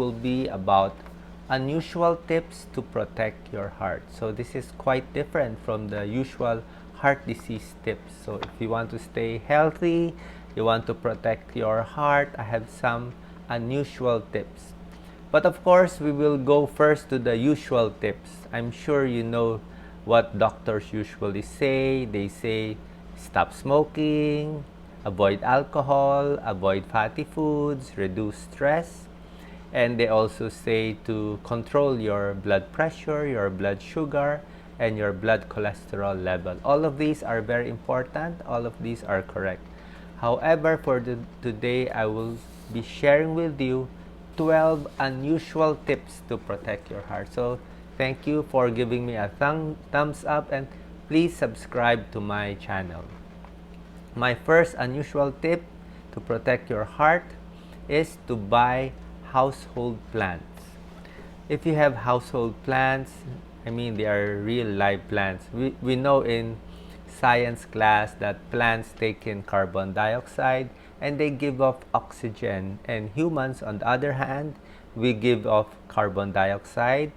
will be about unusual tips to protect your heart. So this is quite different from the usual heart disease tips. So if you want to stay healthy, you want to protect your heart, I have some unusual tips. But of course, we will go first to the usual tips. I'm sure you know what doctors usually say. They say stop smoking, avoid alcohol, avoid fatty foods, reduce stress. And they also say to control your blood pressure, your blood sugar, and your blood cholesterol level. All of these are very important. All of these are correct. However, for today, I will be sharing with you 12 unusual tips to protect your heart. So thank you for giving me a thumbs up, and please subscribe to my channel. My first unusual tip to protect your heart is to buy household plants. If you have household plants, I mean they are real live plants. We know in science class that plants take in carbon dioxide and they give off oxygen, and humans on the other hand, we give off carbon dioxide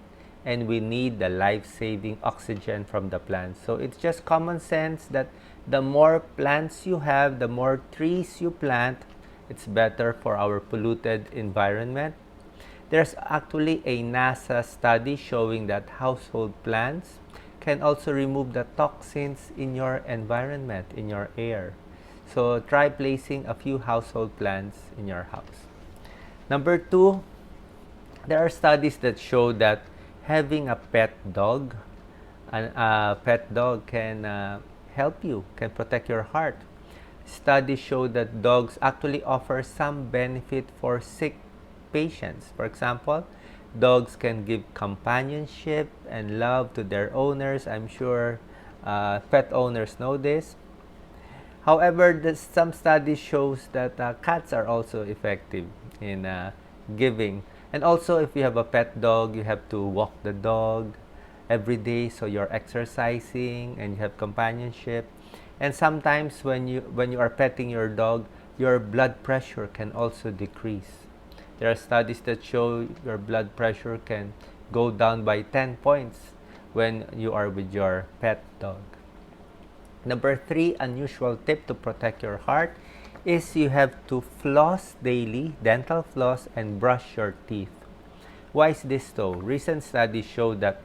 and we need the life-saving oxygen from the plants. So it's just common sense that the more plants you have, the more trees you plant, it's better for our polluted environment. There's actually a NASA study showing that household plants can also remove the toxins in your environment, in your air. So try placing a few household plants in your house. Number two, there are studies that show that having a pet dog, a pet dog can help you, can protect your heart. Studies show that dogs actually offer some benefit for sick patients. For example, dogs can give companionship and love to their owners. I'm sure pet owners know this. However, some studies shows that cats are also effective in giving. And also, if you have a pet dog, you have to walk the dog every day, so you're exercising and you have companionship. And sometimes when you are petting your dog, your blood pressure can also decrease. There are studies that show your blood pressure can go down by 10 points when you are with your pet dog. Number three unusual tip to protect your heart is you have to floss daily, dental floss, and brush your teeth. Why is this so? Recent studies show that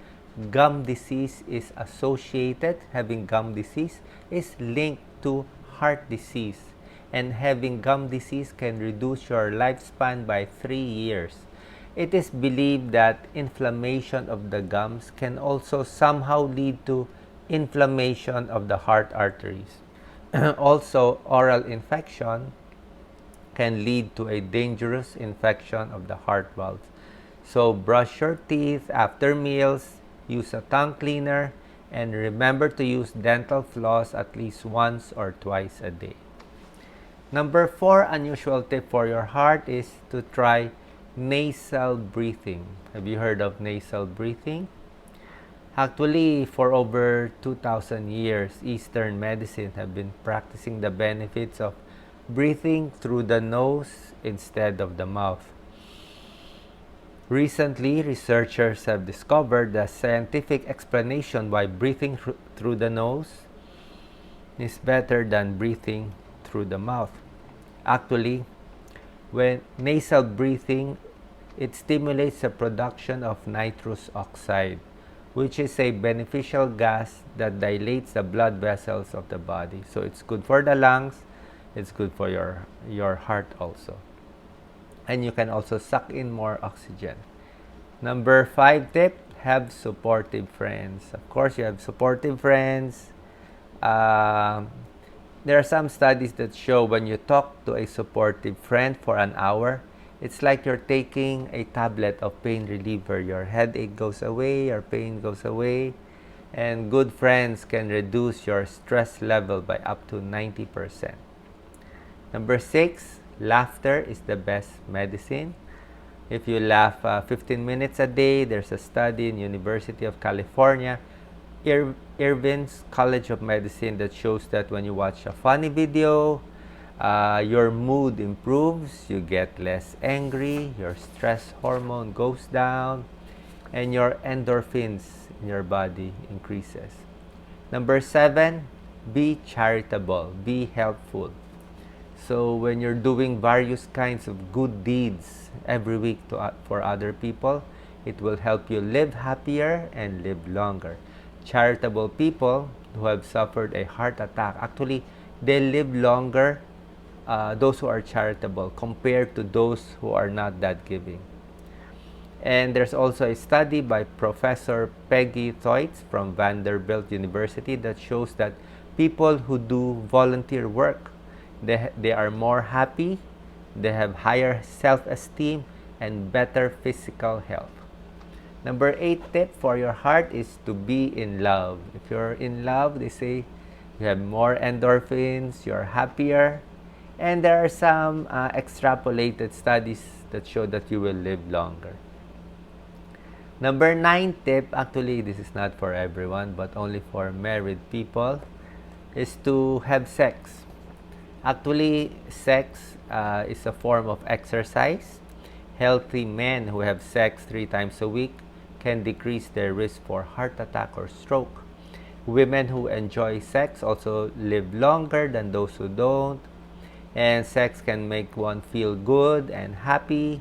gum disease is associated, having gum disease is linked to heart disease. And having gum disease can reduce your lifespan by 3 years. It is believed that inflammation of the gums can also somehow lead to inflammation of the heart arteries. Also, oral infection can lead to a dangerous infection of the heart valves. So brush your teeth after meals, use a tongue cleaner, and remember to use dental floss at least once or twice a day. Number four unusual tip for your heart is to try nasal breathing. Have you heard of nasal breathing? Actually, for over 2,000 years, Eastern medicine have been practicing the benefits of breathing through the nose instead of the mouth. Recently, researchers have discovered the scientific explanation why breathing through the nose is better than breathing through the mouth. Actually, when nasal breathing, it stimulates the production of nitrous oxide, which is a beneficial gas that dilates the blood vessels of the body. So it's good for the lungs, it's good for your heart also. And you can also suck in more oxygen. Number five tip, have supportive friends. Of course, you have supportive friends. There are some studies that show when you talk to a supportive friend for an hour, it's like you're taking a tablet of pain reliever. Your headache goes away, your pain goes away, and good friends can reduce your stress level by up to 90%. Number six, laughter is the best medicine. If you laugh 15 minutes a day, there's a study in University of California, Irvine's College of Medicine, that shows that when you watch a funny video, Your mood improves, you get less angry, your stress hormone goes down, and your endorphins in your body increases. Number 7, be charitable, be helpful. So when you're doing various kinds of good deeds every week for other people, it will help you live happier and live longer. Charitable people who have suffered a heart attack, actually, they live longer, those who are charitable, compared to those who are not that giving. And there's also a study by Professor Peggy Thoits from Vanderbilt University that shows that people who do volunteer work, they are more happy, they have higher self-esteem, and better physical health. Number 8 tip for your heart is to be in love. If you're in love, they say you have more endorphins, you're happier, and there are some extrapolated studies that show that you will live longer. Number 9 tip, actually this is not for everyone but only for married people, is to have sex. Actually, sex is a form of exercise. Healthy men who have sex 3 times a week can decrease their risk for heart attack or stroke. Women who enjoy sex also live longer than those who don't. And sex can make one feel good and happy.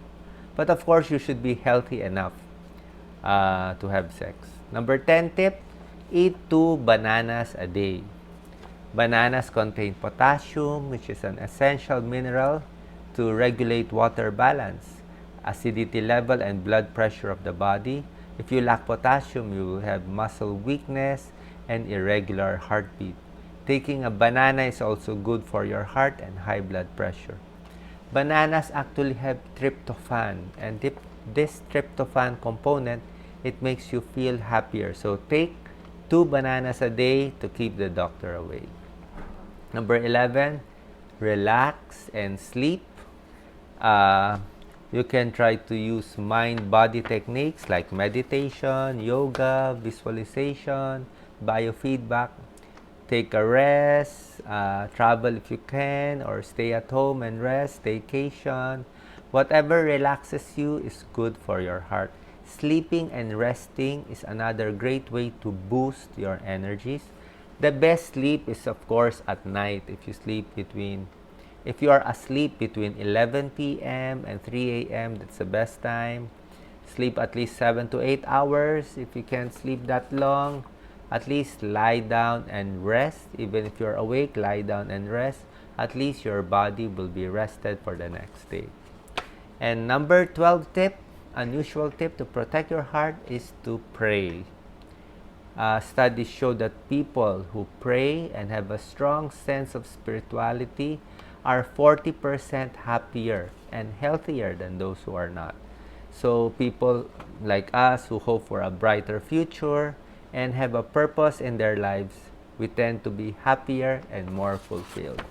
But of course, you should be healthy enough to have sex. Number 10 tip, eat 2 bananas a day. Bananas contain potassium, which is an essential mineral to regulate water balance, acidity level, and blood pressure of the body. If you lack potassium, you will have muscle weakness and irregular heartbeat. Taking a banana is also good for your heart and high blood pressure. Bananas actually have tryptophan, and this tryptophan component, it makes you feel happier. So take 2 bananas a day to keep the doctor away. Number 11, relax and sleep. You can try to use mind-body techniques like meditation, yoga, visualization, biofeedback. Take a rest, travel if you can, or stay at home and rest, staycation. Whatever relaxes you is good for your heart. Sleeping and resting is another great way to boost your energies. The best sleep is of course at night. If you are asleep between 11 p.m. and 3 a.m., that's the best time. Sleep at least 7 to 8 hours. If you can't sleep that long, at least lie down and rest. Even if you're awake, lie down and rest. At least your body will be rested for the next day. And number 12 tip, unusual tip to protect your heart is to pray. Studies show that people who pray and have a strong sense of spirituality are 40% happier and healthier than those who are not. So people like us who hope for a brighter future and have a purpose in their lives, we tend to be happier and more fulfilled.